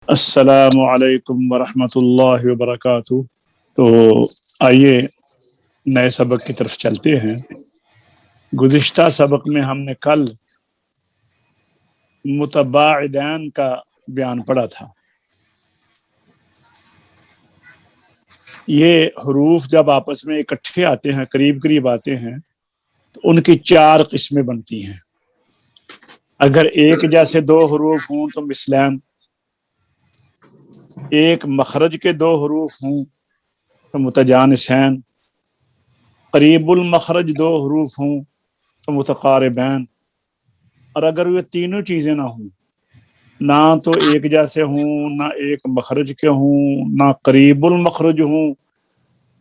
السلام علیکم ورحمۃ اللہ وبرکاتہ۔ تو آئیے نئے سبق کی طرف چلتے ہیں۔ گزشتہ سبق میں ہم نے کل متباعدین کا بیان پڑھا تھا۔ یہ حروف جب آپس میں اکٹھے آتے ہیں، قریب قریب آتے ہیں، تو ان کی چار قسمیں بنتی ہیں۔ اگر ایک جیسے دو حروف ہوں تو مثلین، ایک مخرج کے دو حروف ہوں تو متجانسین، قریب المخرج دو حروف ہوں تو متقاربین، اور اگر یہ تینوں چیزیں نہ ہوں، نہ تو ایک جیسے ہوں، نہ ایک مخرج کے ہوں، نہ قریب المخرج ہوں،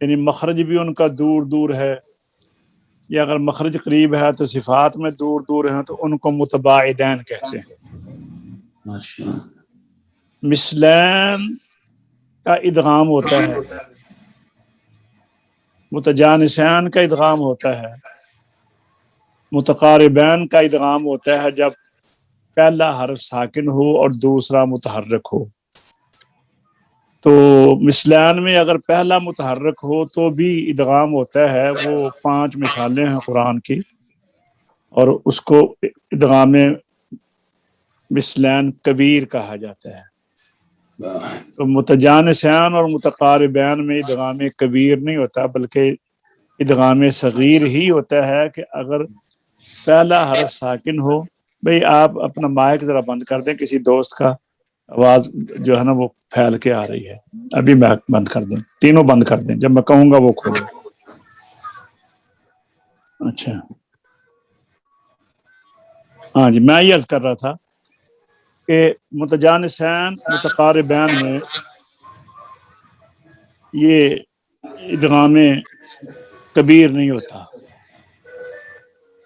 یعنی مخرج بھی ان کا دور دور ہے، یا اگر مخرج قریب ہے تو صفات میں دور دور ہیں، تو ان کو متباعدین کہتے ہیں۔ مثلین کا ادغام ہوتا ہے، متجانسین کا ادغام ہوتا ہے، متقاربین کا ادغام ہوتا ہے جب پہلا حرف ساکن ہو اور دوسرا متحرک ہو۔ تو مثلین میں اگر پہلا متحرک ہو تو بھی ادغام ہوتا ہے۔ وہ 5 مثالیں ہیں قرآن کی، اور اس کو ادغام مثلین کبیر کہا جاتا ہے۔ تو متجانسین اور متقاربین میں ادغام کبیر نہیں ہوتا، بلکہ ادغام صغیر ہی ہوتا ہے کہ اگر پہلا حرف ساکن ہو۔ بھئی آپ اپنا مائک ذرا بند کر دیں، کسی دوست کا آواز جو ہے نا وہ پھیل کے آ رہی ہے۔ ابھی مائک بند کر دیں، تینوں بند کر دیں، جب میں کہوں گا وہ کھولیں۔ اچھا ہاں جی، میں یہ عرض کر رہا تھا کہ متجانسین متقاربین میں یہ ادغام کبیر نہیں ہوتا۔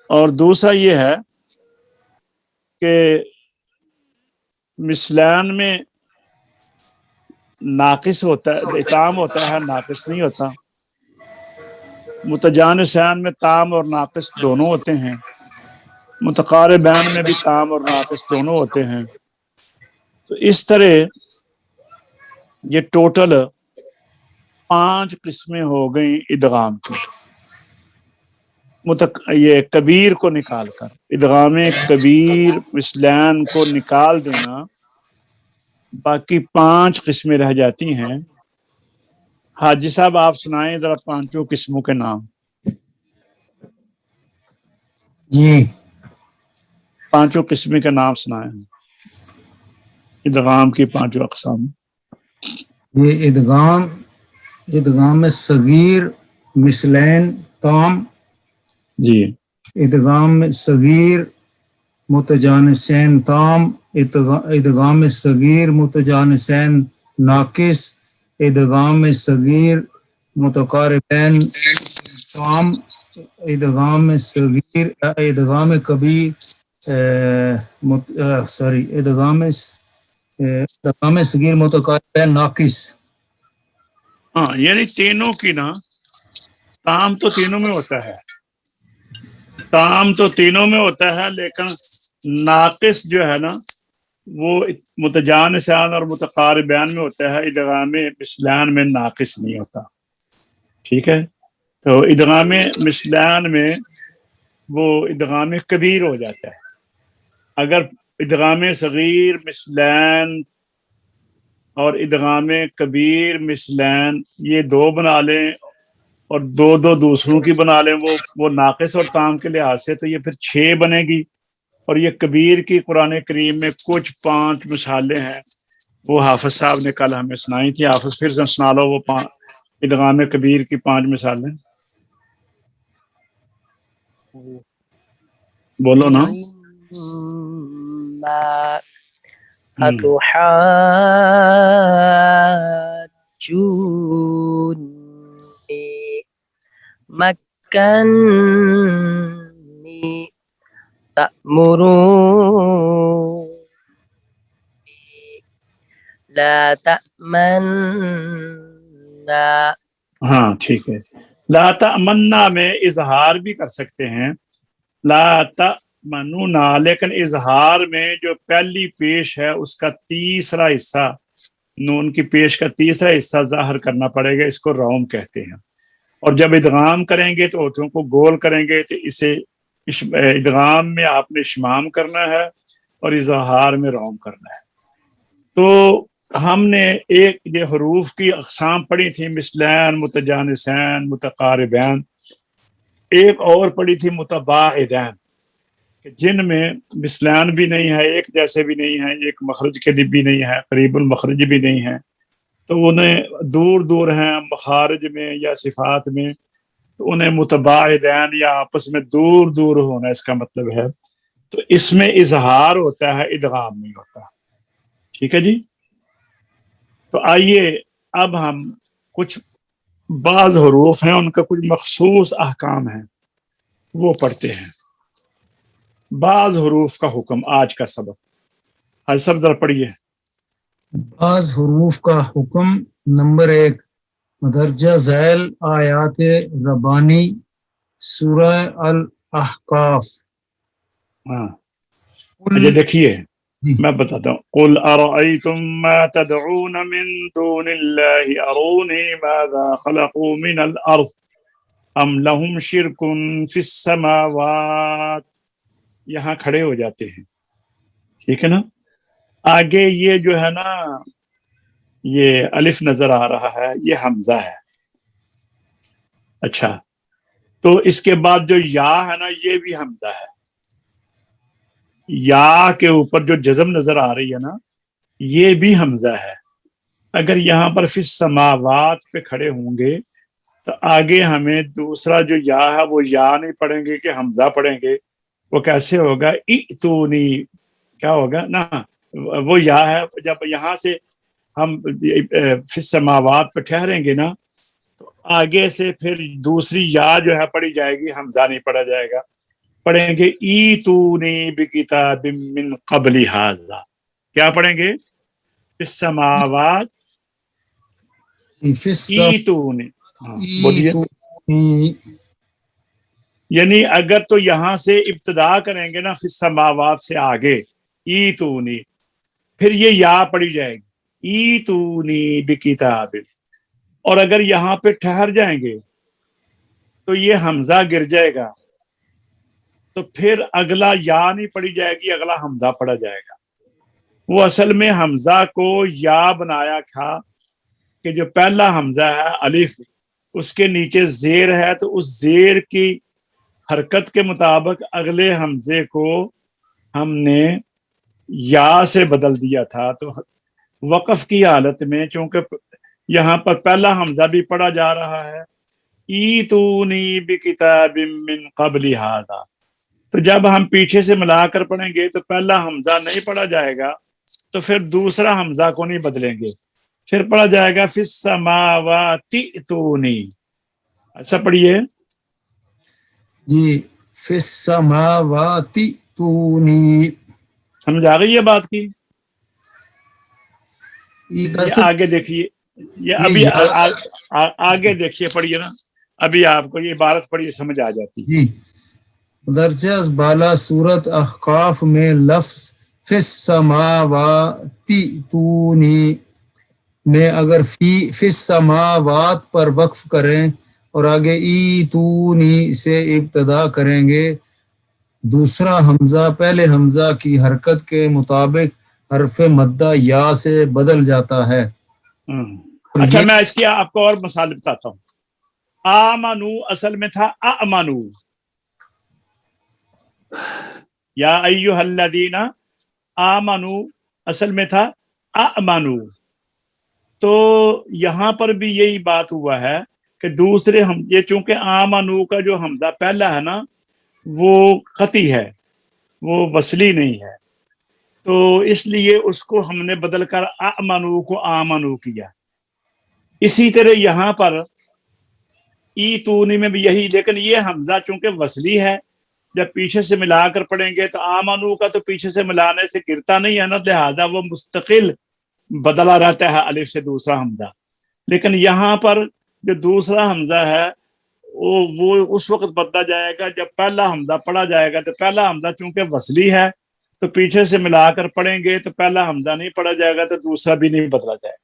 اور دوسرا یہ ہے کہ مثلین میں ناقص ہوتا ہے، تام ہوتا ہے، ناقص نہیں ہوتا۔ متجانسین میں تام اور ناقص دونوں ہوتے ہیں، متقاربین میں بھی تام اور ناقص دونوں ہوتے ہیں۔ تو اس طرح یہ ٹوٹل 5 قسمیں ہو گئیں ادغام کی۔ یہ کبیر کو نکال کر، ادغام کبیر مثلین کو نکال دینا، باقی 5 قسمیں رہ جاتی ہیں۔ حاجی صاحب آپ سنائیں ذرا 5 قسموں کے نام۔ جی 5 قسمیں کے نام سنائیں، ادغام کی 5 اقسام۔ یہ ادغام صغیر مثلین تام، جی، ادغام صغیر متجانسین تام، ادغام صغیر متجانسین ناقص، ادغام صغیر متقاربین تام، ادغام صغیر ادغام کبیر ادغام صغیر متقاربین ناقص۔ ہاں، یعنی تینوں کی نا، تام تو تینوں میں ہوتا ہے، تام تو تینوں میں ہوتا ہے، لیکن ناقص جو ہے نا وہ متجانسین اور متقاربین میں ہوتا ہے، ادغام مثلین میں ناقص نہیں ہوتا۔ ٹھیک ہے، تو ادغام مثلین میں وہ ادغام کبیر ہو جاتا ہے۔ اگر ادغام صغیر مثلین اور ادغام کبیر مثلین یہ 2 بنا لیں اور 2 دوسروں کی بنا لیں، وہ ناقص اور تام کے لحاظ سے، تو یہ پھر 6 بنے گی۔ اور یہ کبیر کی قرآن کریم میں کچھ 5 مثالیں ہیں، وہ حافظ صاحب نے کل ہمیں سنائی تھی۔ حافظ پھر سے سنا لو وہ ادغام کبیر کی 5 مثالیں، بولو نا۔ مكني تأمروني لا تأمنا۔ ہاں ٹھیک ہے، لا تأمنا میں اظہار بھی کر سکتے ہیں، لا تأمنونا، لیکن اظہار میں جو پہلی پیش ہے اس کا تیسرا حصہ نون کی پیش کا تیسرا حصہ ظاہر کرنا پڑے گا، اس کو روم کہتے ہیں. اور جب ادغام کریں گے تو ہوٹھوں کو گول کریں گے تو اسے ادغام میں آپ نے اشمام کرنا ہے اور اظہار میں روم کرنا ہے. تو ہم نے ایک یہ حروف کی اقسام پڑھی تھی، مثلین، متجانسین، متقاربین. ایک اور پڑھی تھی متباعدین، جن میں مثلان بھی نہیں ہے، ایک جیسے بھی نہیں ہے، ایک مخرج کے لیے بھی نہیں ہے، قریب المخرج بھی نہیں ہے. تو انہیں دور دور ہیں مخارج میں یا صفات میں، تو انہیں متباعدین یا آپس میں دور دور ہونا اس کا مطلب ہے. تو اس میں اظہار ہوتا ہے، ادغام نہیں ہوتا. ٹھیک ہے جی. تو آئیے اب ہم کچھ بعض حروف ہیں ان کا کچھ مخصوص احکام ہیں وہ پڑھتے ہیں. بعض حروف کا حکم، آج کا سبق. آج سب ذرا پڑھیے. بعض حروف کا حکم. نمبر 1، مدرجہ ذیل آیات ربانی سورہ الاحقاف. ہاں یہ دیکھیے میں بتاتا ہوں. قل ارأيتم ما تدعون من دون الله اروني ماذا خلقوا من الارض ام لهم شرك في السماوات. یہاں کھڑے ہو جاتے ہیں. ٹھیک ہے نا. آگے یہ جو ہے نا یہ الف نظر آ رہا ہے، یہ حمزہ ہے. اچھا، تو اس کے بعد جو یا ہے نا یہ بھی حمزہ ہے. یا کے اوپر جو جزم نظر آ رہی ہے نا یہ بھی حمزہ ہے. اگر یہاں پر فی السماوات پہ کھڑے ہوں گے تو آگے ہمیں دوسرا جو یا ہے وہ یا نہیں پڑھیں گے کہ حمزہ پڑھیں گے. وہ کیسے ہوگا؟ ائتونی. کیا ہوگا نا، وہ یا ہے. جب یہاں سے ہم فی السماوات پہ ٹھہریں گے نا تو آگے سے پھر دوسری یا جو ہے پڑھی جائے گی، حمزہ نہیں پڑھا جائے گا. پڑھیں گے ایتونی بکتاب من قبل ھذا. کیا پڑھیں گے؟ فی السماوات ایتونی. بولیے. یعنی اگر تو یہاں سے ابتدا کریں گے نا فی السماوات سے آگے ایتونی، پھر یہ یا پڑھی جائے گی ایتونی بکتاب. اور اگر یہاں پہ ٹھہر جائیں گے تو یہ حمزہ گر جائے گا، تو پھر اگلا یا نہیں پڑھی جائے گی، اگلا حمزہ پڑھا جائے گا. وہ اصل میں حمزہ کو یا بنایا تھا کہ جو پہلا حمزہ ہے الف، اس کے نیچے زیر ہے تو اس زیر کی حرکت کے مطابق اگلے حمزے کو ہم نے یا سے بدل دیا تھا. تو وقف کی حالت میں چونکہ یہاں پر پہلا حمزہ بھی پڑھا جا رہا ہے ایتونی بکتاب من قبل ھذا، تو جب ہم پیچھے سے ملا کر پڑھیں گے تو پہلا حمزہ نہیں پڑھا جائے گا، تو پھر دوسرا حمزہ کو نہیں بدلیں گے، پھر پڑھا جائے گا فی السماوات ائتونی. ایسا پڑھیے جی. فی السماوات تونی. سمجھ آ گئی یہ بات کی؟ یہ یہ آگے دیکھیے، یہ ابھی آگے دیکھیے پڑھیے نا. ابھی آپ کو یہ عبارت پڑھیے سمجھ آ جاتی. جی. درجہ بالا سورت احقاف میں لفظ فی السماوات تونی میں اگر فی السماوات پر وقف کریں اور آگے ای تونی سے ابتدا کریں گے، دوسرا حمزہ پہلے حمزہ کی حرکت کے مطابق حرف مدہ یا سے بدل جاتا ہے. اچھا میں اس کی آپ کو اور مثال بتاتا ہوں. آمنو اصل میں تھا امنو. یا ایھا الذین آمنو اصل میں تھا امنو. تو یہاں پر بھی یہی بات ہوا ہے کہ دوسرے ہم یہ چونکہ آمنو کا جو حمزہ پہلا ہے نا وہ قطعی ہے، وہ وصلی نہیں ہے، تو اس لیے اس کو ہم نے بدل کر امنو کو آمنو کیا. اسی طرح یہاں پر ایتونی میں بھی یہی، لیکن یہ حمزہ چونکہ وصلی ہے، جب پیچھے سے ملا کر پڑھیں گے تو آمنو کا تو پیچھے سے ملانے سے گرتا نہیں ہے نا، لہذا وہ مستقل بدلا رہتا ہے الف سے دوسرا حمزہ. لیکن یہاں پر جو دوسرا حمزہ ہے وہ اس وقت بدلا جائے گا جب پہلا حمزہ پڑھا جائے گا. تو پہلا حمزہ چونکہ وصلی ہے تو پیچھے سے ملا کر پڑھیں گے تو پہلا حمزہ نہیں پڑھا جائے گا تو دوسرا بھی نہیں بدلا جائے گا.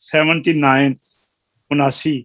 79 79,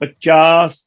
50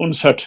59,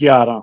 11।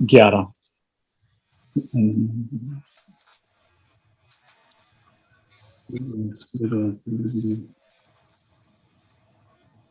11।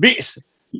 20,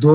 2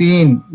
3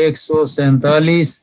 147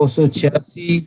286,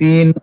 3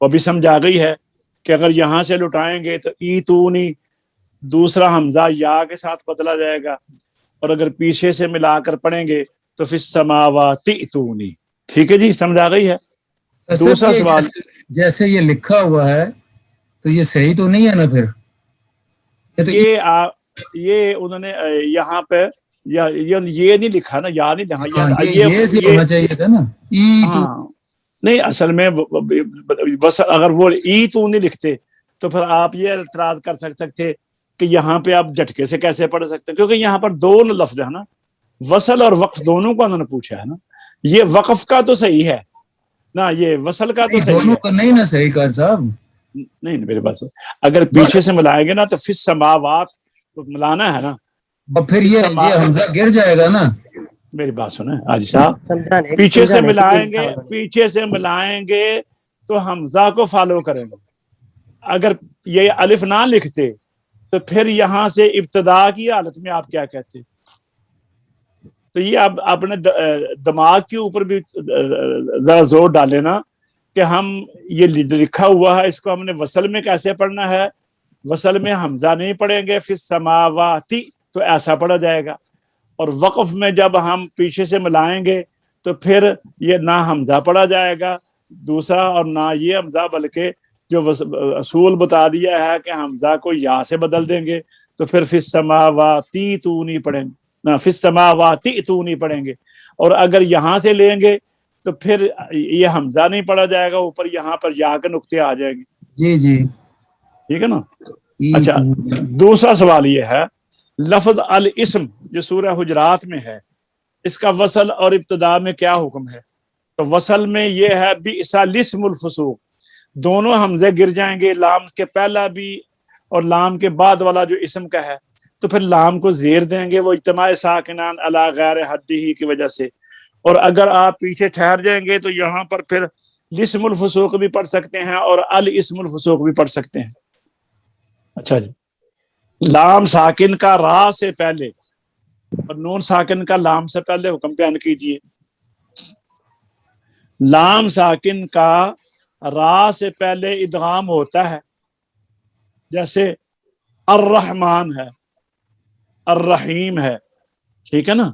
وہ بھی سمجھ آ گئی ہے کہ اگر یہاں سے لٹائیں گے تو ایتونی دوسرا حمزہ یا کے ساتھ بدلا جائے گا، اور اگر پیچھے سے ملا کر پڑھیں گے تو فی السماوات ائتونی. ٹھیک ہے جی، سمجھ آ گئی ہے. دوسرا یہ سوال، جیسے یہ لکھا ہوا ہے تو یہ صحیح تو نہیں ہے نا پھر؟ یہ انہوں نے یہاں پہ یہ نہیں لکھا نا، یا نہیں لکھا. ہاں، یہ سے ہونا چاہیے تھا نا، ہاں نہیں، اصل میں بس اگر وہ ای تو نہیں لکھتے تو پھر آپ یہ اعتراض کر سکتے تھے کہ یہاں پہ آپ جھٹکے سے کیسے پڑھ سکتے ہیں، کیونکہ یہاں پر دو لفظ ہے نا، وصل اور وقف دونوں کو انہوں نے پوچھا ہے نا. یہ وقف کا تو صحیح ہے نا، یہ وصل کا تو صحیح دونوں ہے. کا نہیں نا صحیح کر صاحب. نہیں میرے پاس اگر پیچھے سے ملائیں گے نا تو فی السماوات ملانا ہے نا، اور پھر یہ حمزہ گر جائے گا نا. میری بات سنیں حاجی صاحب، سمجھانے پیچھے سے کی ملائیں لکھا گے، انہوں نے. پیچھے سے ملائیں گے تو حمزہ کو فالو کریں گے. اگر یہ الف نہ لکھتے تو پھر یہاں سے ابتدا کی حالت میں آپ کیا کہتے؟ تو یہ اب اپنے دماغ کے اوپر بھی ذرا زور ڈالے نا کہ ہم یہ لکھا ہوا ہے اس کو ہم نے وصل میں کیسے پڑھنا ہے. وصل میں حمزہ نہیں پڑھیں گے، فی السماواتی تو ایسا پڑھا جائے گا، اور وقف میں جب ہم پیچھے سے ملائیں گے تو پھر یہ نہ حمزہ پڑھا جائے گا دوسرا، اور نہ یہ حمزہ، بلکہ جو اصول بتا دیا ہے کہ حمزہ کو یا سے بدل دیں گے تو پھر فی السماواتی تو نہیں پڑھیں گے، نہ فی السماواتی تو نہیں پڑھیں گے. اور اگر یہاں سے لیں گے تو پھر یہ حمزہ نہیں پڑھا جائے گا، اوپر یہاں پر یا کے نقطے آ جائیں گے. جی جی ٹھیک ہے نا. اچھا، دوسرا سوال یہ ہے، لفظ الاسم جو سورہ حجرات میں ہے، اس کا وصل اور ابتدا میں کیا حکم ہے؟ تو وصل میں یہ ہے بئس الاسم الفسوق، دونوں حمزے گر جائیں گے، لام کے پہلا بھی اور لام کے بعد والا جو اسم کا ہے، تو پھر لام کو زیر دیں گے، وہ اجتماع ساکنان علی غیر حدی کی وجہ سے. اور اگر آپ پیچھے ٹھہر جائیں گے تو یہاں پر پھر الاسم الفسوق بھی پڑھ سکتے ہیں اور الاسم الفسوق بھی پڑھ سکتے ہیں. اچھا جی، لام ساکن کا را سے پہلے اور نون ساکن کا لام سے پہلے حکم بیان کیجئے. لام ساکن کا را سے پہلے ادغام ہوتا ہے، جیسے الرحمن ہے، الرحیم ہے، ٹھیک ہے نا.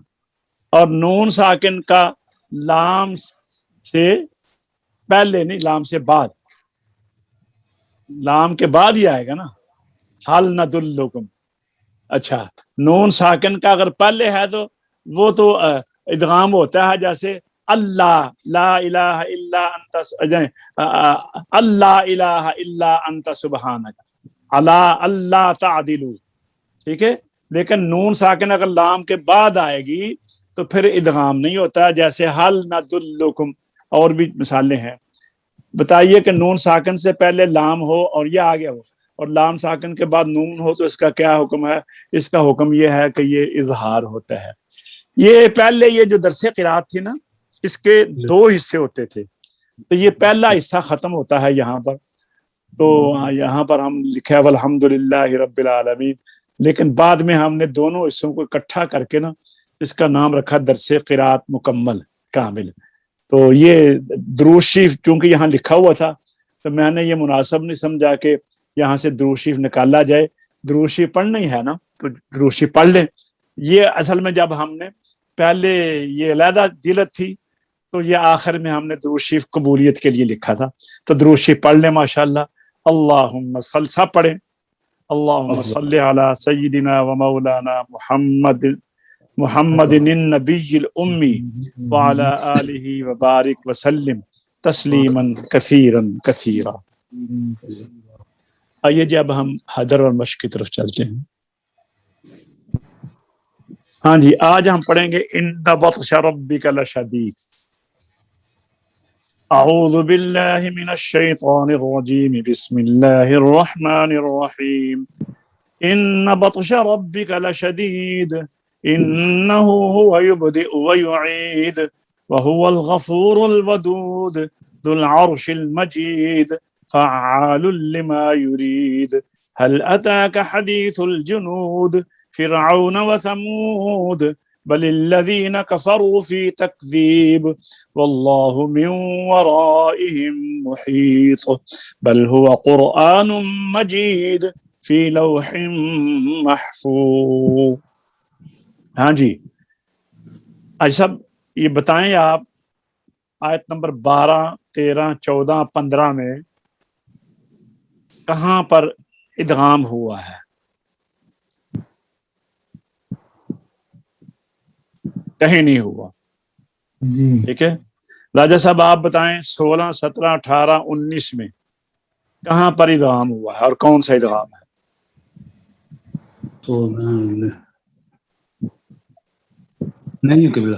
اور نون ساکن کا لام سے پہلے نہیں، لام سے بعد، لام کے بعد ہی آئے گا نا، حل ندلکم. اچھا، نون ساکن کا اگر پہلے ہے تو وہ تو ادغام ہوتا ہے، جیسے اللہ لا الہ الا انت، اللہ الہ الا انت سبحانک، اللہ تعدلو. ٹھیک ہے، لیکن نون ساکن اگر لام کے بعد آئے گی تو پھر ادغام نہیں ہوتا، جیسے حل ندلکم. اور بھی مثالیں ہیں. بتائیے کہ نون ساکن سے پہلے لام ہو اور یہ آگے ہو، اور لام ساکن کے بعد نون ہو، تو اس کا کیا حکم ہے؟ اس کا حکم یہ ہے کہ یہ اظہار ہوتا ہے. یہ پہلے یہ جو درس قرات تھی نا، اس کے دو حصے ہوتے تھے، تو یہ پہلا حصہ ختم ہوتا ہے یہاں پر. تو یہاں پر ہم لکھا ہے الحمدللہ رب العالمین، لیکن بعد میں ہم نے دونوں حصوں کو اکٹھا کر کے نا اس کا نام رکھا درس قرات مکمل کامل. تو یہ درود شریف چونکہ یہاں لکھا ہوا تھا تو میں نے یہ مناسب نہیں سمجھا کہ یہاں سے درود شریف نکالا جائے. درود شریف پڑھنا ہی ہے نا تو درود شریف پڑھ لیں. یہ اصل میں جب ہم نے پہلے یہ علیحدہ جلد تھی تو یہ آخر میں ہم نے درود شریف قبولیت کے لیے لکھا تھا، تو درود شریف پڑھ لیں ماشاءاللہ. اللہم صل، سب پڑھیں، اللہم صل علی سیدنا و مولانا محمد النبی الامی وعلی آلہ وبارک وسلم تسلیما کثیرا کثیرا. آئیے جی اب ہم حدر اور مشق کی طرف چلتے ہیں. ہاں جی، آج ہم پڑھیں گے ان بطش ربک لشدید. اعوذ باللہ من الشیطان الرجیم، بسم اللہ الرحمن الرحیم. ان بطش ربک لشدید انه هو يبدئ ويعيد وهو الغفور الودود ذو العرش المجيد فعال لما يريد. هل أتاك حديث الجنود فرعون وثمود بل الذین کفروا فی تکذیب واللہ من ورائہم محیط بل هو قرآن مجید فی لوح محفوظ. ہاں جی آج سب یہ بتائیں آپ آیت نمبر 12 13 14 15 میں کہاں پر ادغام ہوا ہے؟ کہیں نہیں ہوا. جی ٹھیک ہے راجہ صاحب آپ بتائیں 16 17 18 19 میں کہاں پر ادغام ہوا ہے اور کون سا ادغام ہے؟ تو نہیں ہے قبلہ.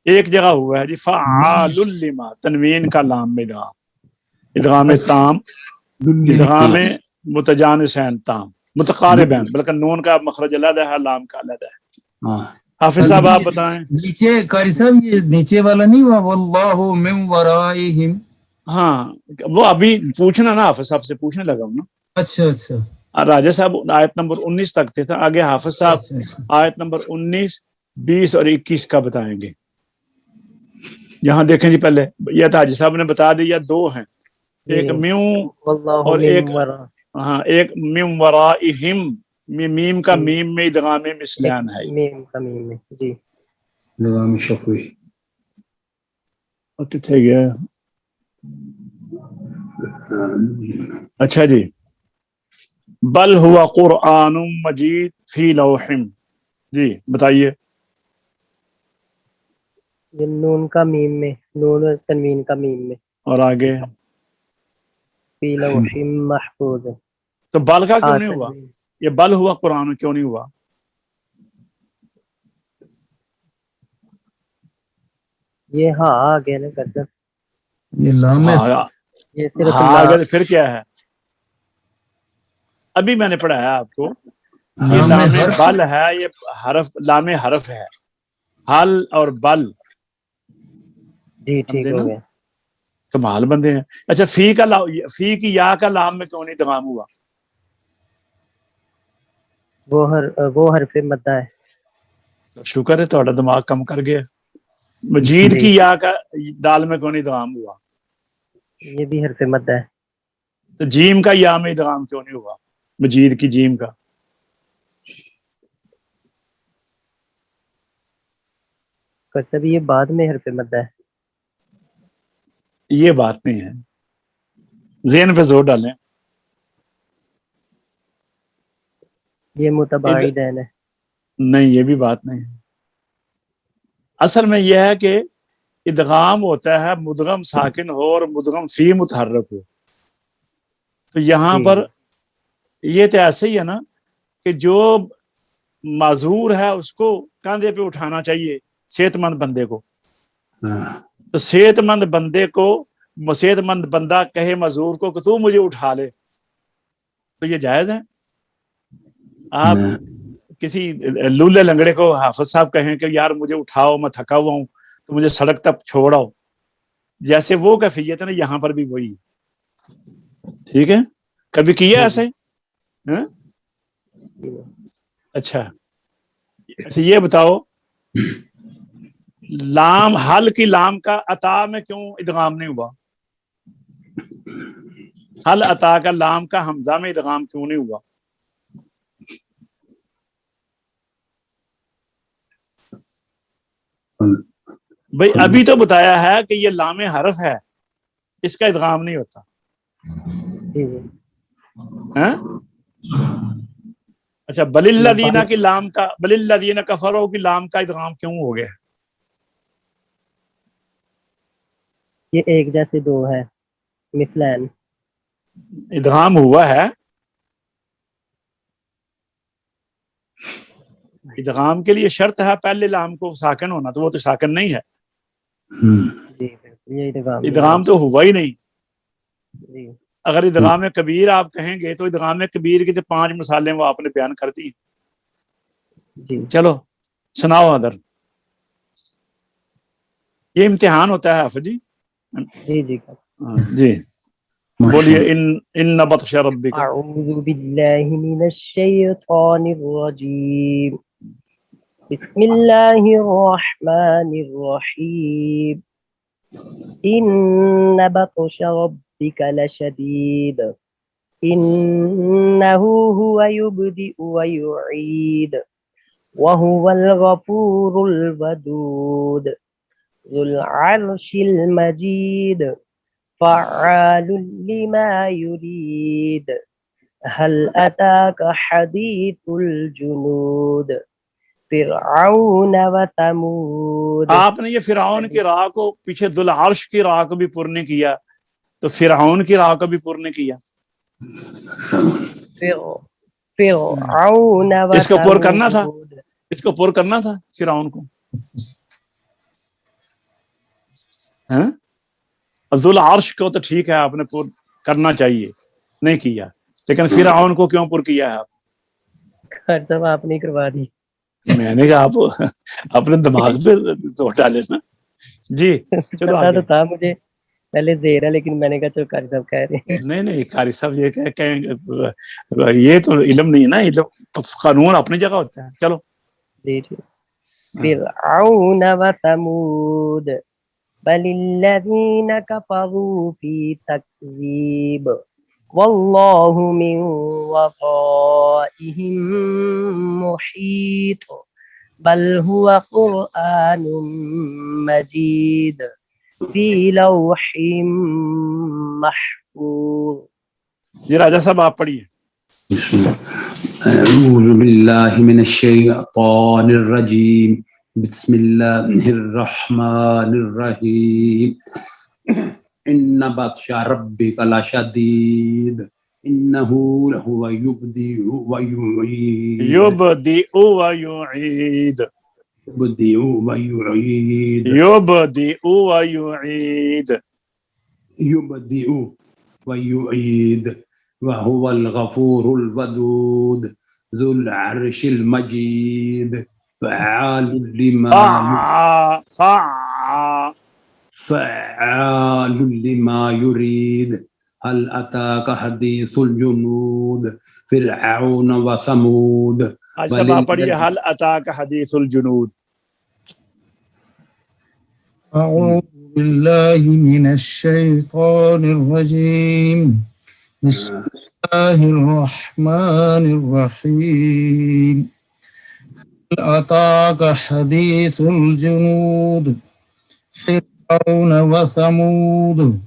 ایک جگہ ہوا ہے جی فعال لما تنوین کا لام میں ادغام ادغام تام ادغام متجانسین تام متقاربین بلکہ نون کا مخرج علیحدہ ہے لام کا علیحدہ ہے. ہاں حافظ صاحب آپ بتائیں. نیچے قاری صاحب یہ نیچے والا نہیں ہوا واللہ من ورائہم. ہاں وہ ابھی پوچھنا نا حافظ صاحب سے پوچھنے لگا ہوں نا. اچھا اچھا راجہ صاحب آیت نمبر 19 تک تھے تھا آگے حافظ صاحب آیت نمبر 19 20 اور 21 کا بتائیں گے. یہاں دیکھیں جی پہلے یہ تو حاجی صاحب نے بتا دیا دو ہیں ایک میوں واللہ اور ایک من ورا ہاں ایک من ورائہم میم کا میم میں ادغام مثلان ہے. میم کا میم میں جی نظام شفوی. کتنے گیا اچھا جی بل ہوا قرآن مجید فی لوح. جی بتائیے. یہ نون کا میم میں نون اور تنوین کا میم میں اور آگے فی لوح محفوظ. تو بل کا کیوں ہاں نہیں ہوا؟ تنوین یہ بل ہوا قرآن کیوں نہیں ہوا؟ یہ ہاں آگے نا کرتا یہ لام ہے. ہاں یہ صرف ہاں لا آگے پھر کیا ہے؟ ابھی میں نے پڑھایا آپ کو یہ لام لام حرف بل ہے یہ حرف لام حرف ہے حل اور بل جی ٹھیک سمجھے ہو نا گیا. کمال بندے ہیں. اچھا فی کی یا کا لام میں کیوں نہیں ادغام ہوا؟ وہ حرف مدہ ہے. تو شکر ہے تھوڑا دماغ کم کر گیا. مجید جی کی یا کا دال میں کیوں نہیں ادغام ہوا؟ یہ بھی حرف مدہ ہے. تو جیم کا یا میں ادغام کیوں نہیں ہوا؟ مجید کی جیم کا سب یہ بعد میں حرف مدہ ہے. یہ بات نہیں ہے ذہن پہ زور ڈالیں. یہ متباعدین ہے. نہیں یہ بھی بات نہیں ہے. اصل میں یہ ہے کہ ادغام ہوتا ہے مدغم ساکن ہو اور مدغم فی متحرک ہو. تو یہاں جی پر یہ تو ایسے ہی ہے نا کہ جو معذور ہے اس کو کاندھے پہ اٹھانا چاہیے صحت مند بندے کو. تو صحت مند بندے کو صحت مند بندہ کہے معذور کو کہ تو مجھے اٹھا لے تو یہ جائز ہے؟ آپ کسی لولے لنگڑے کو حافظ صاحب کہیں کہ یار مجھے اٹھاؤ میں تھکا ہوا ہوں تو مجھے سڑک تک چھوڑاؤ جیسے وہ کیفیت ہے نا یہاں پر بھی وہی. ٹھیک ہے کبھی کیا ایسے؟ اچھا یہ بتاؤ لام حل کی لام کا عطا میں کیوں ادغام نہیں ہوا؟ حل عطا کا لام کا حمزہ میں ادغام کیوں نہیں ہوا؟ بھئی ابھی تو بتایا ہے کہ یہ لام حرف ہے اس کا ادغام نہیں ہوتا. جی جی اچھا بل الذین کی لام کا بل الذین کفروا کی لام کا ادغام کیوں ہو گیا؟ یہ ایک جیسے دو ہے مثلین. ادغام ہوا ہے ادغام کے لیے شرط ہے پہلے لام کو ساکن ہونا تو وہ تو ساکن نہیں ہے. جی یہ ادغام نہیں ادغام ہوا. تو ہوا ہی نہیں. جی اگر ادغام کبیر آپ کہیں گے تو ادغام کبیر کی 5 مثالیں وہ آپ نے بیان کر دی. جی چلو سناؤ ادھر. یہ امتحان ہوتا ہے حافظ جی. جی جی جی بولیے ان بطش ربک. اعوذ باللہ من الشیطان الرجیم بسم الله الرحمن الرحيم إن بطش ربك لشديد إنه هو يبدئ ويعيد وهو الغفور الودود ذو العرش المجيد فعال لما يريد هل أتاك حديث الجنود فرعون وثمود. آپ نے یہ فرعون کی راہ کو پیچھے ذو العرش کی راہ کو بھی پر نہیں کیا، تو فرعون کی راہ کو بھی پر نہیں کیا. فرعون اس کو پر کرنا تھا، وثمود. اس کو پر کرنا تھا فرعون کو. ہاں ذو العرش کو تو ٹھیک ہے آپ نے پر کرنا چاہیے، نہیں کیا، لیکن فرعون کو کیوں پر کیا ہے آپ؟ خیر صاحب آپ نے کروا دی. میں نے کہا آپ اپنے دماغ پہ زور ڈالے نا. جی چلو پتا آگے. تو تھا مجھے پہلے زیر ہے، لیکن میں نے کہا چلو قاری صاحب کہہ رہے ہیں. نہیں قاری صاحب یہ کہیں یہ تو علم نہیں ہے نا، علم قانون اپنی جگہ ہوتا ہے. چلو جی ٹھیک. فرعون وثمود بل الذين كفروا في تكذيب والله من ورائهم محيط بل هو قرآن مجيد في لوح محفوظ. جی راجہ صاحب آپ پڑھیے. بسم اللہ اعوذ باللہ من الشیطان الرجیم بسم اللہ الرحمن الرحیم ان بطش ربک لشدید انہ لہو یبدئ ویعید یبدئ ویعید یبدئ ویعید یبدئ ویعید یبدئ ویعید وهو الغفور الودود ذو العرش المجيد فعال لما يريد هل أتاك حديث الجنود فرعون وثمود. صاحب آپ پڑھیے هل أتاك حديث الجنود. أعوذ بالله من الشيطان الرجيم بسم الله الرحمن الرحيم هل أتاك حديث الجنود فرعون وثمود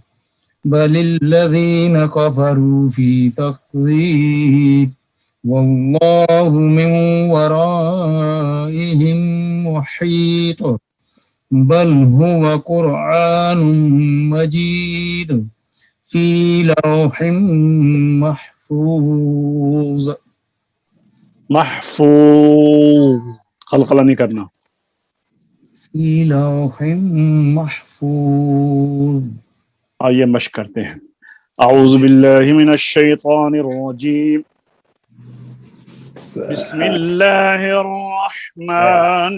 بل الذين كفروا في تكذيب والله من ورائهم محيط بل هو قرآن مجيد في لوح محفوظ. محفوظ قلقلہ نہیں کرنا. في لوح محفوظ. آئیے مشق کرتے ہیں. اعوذ باللہ من الشیطان الرجیم بسم اللہ الرحمن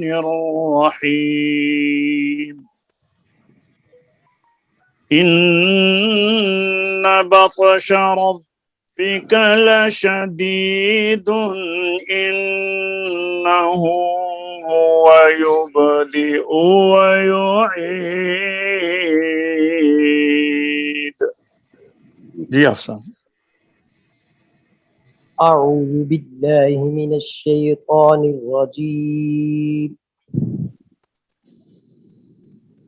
الرحیم ان بطش ربک لشدید انه هو يبدئ ويعيد. جی افسان. أعوذ بالله من الشيطان الرجيم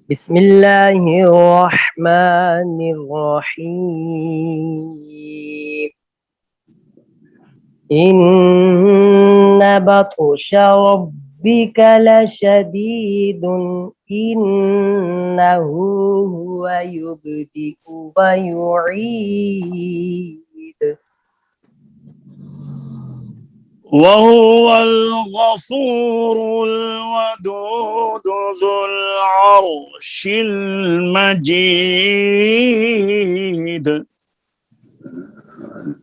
بسم الله الرحمن الرحيم إن بطش ربك لشديد إنه هو يبدئ ويعيد وهو الغفور الودود ذو العرش المجيد.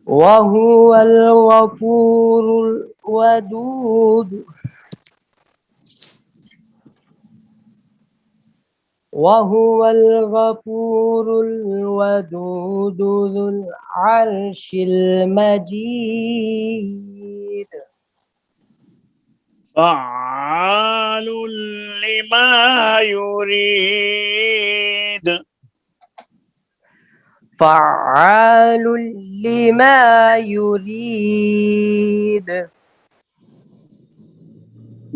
وهو الغفور الودود وهو الغفور الودود ذو العرش المجيد فعال لما يريد. فعال لما يريد.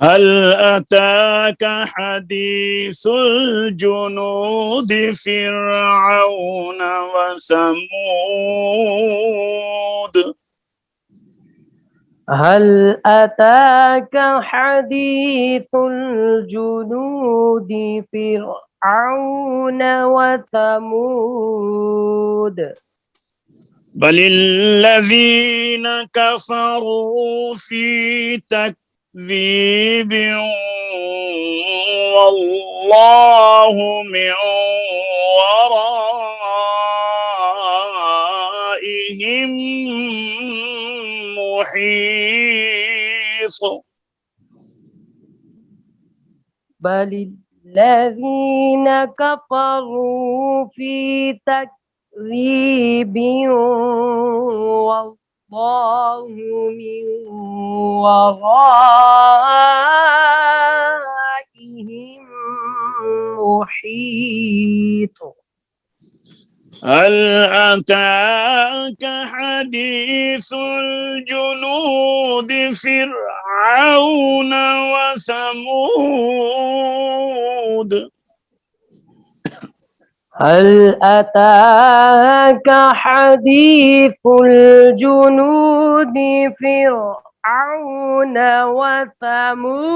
هل أتاك حديث الجنود فرعون وثمود. هل أتاك حديث الجنود فرعون وثمود. بل الذين كفروا في تكذيب والله من ورائهم محيط. بل الذين كفروا في تكذيب والله من ورائهم محيط. هل أتاك حديث الجنود فرعون وثمود. هل أتاك حديث الجنود فرعون وثمود.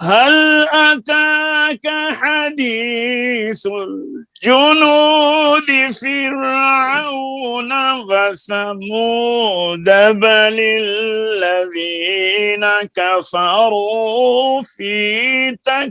هل أتاك حديث الجنود فرعون وثمود. بل الذين كفروا في تكذيب.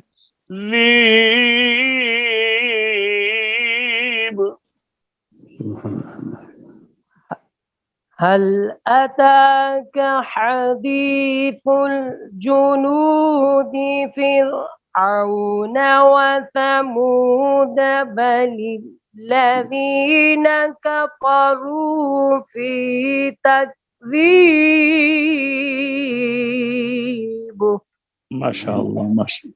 هل أتاك حديث الجنود فرعون وثمود. بل الذين كفروا في تكذيب. ما شاء الله ما شاء الله.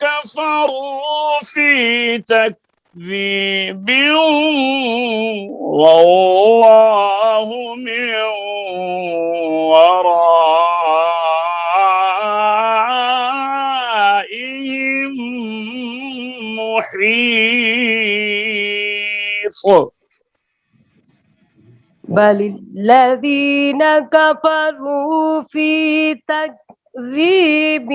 كفروا في تكذيب والله من ورائهم محيط. بل الذين كفروا في تكذيب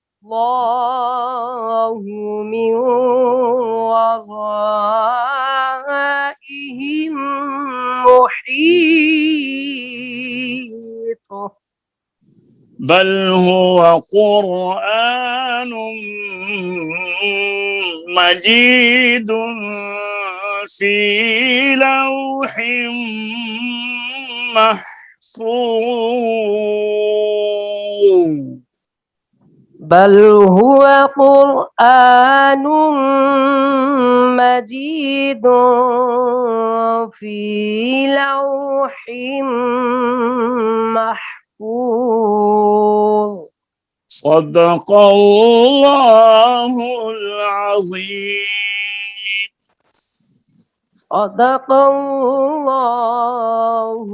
والله من ورائهم محيط. بل هو قرآن مجيد في لوح محفوظ. بل هو قرآن مجيد في لوح محفوظ. صدق الله العظيم. صدق الله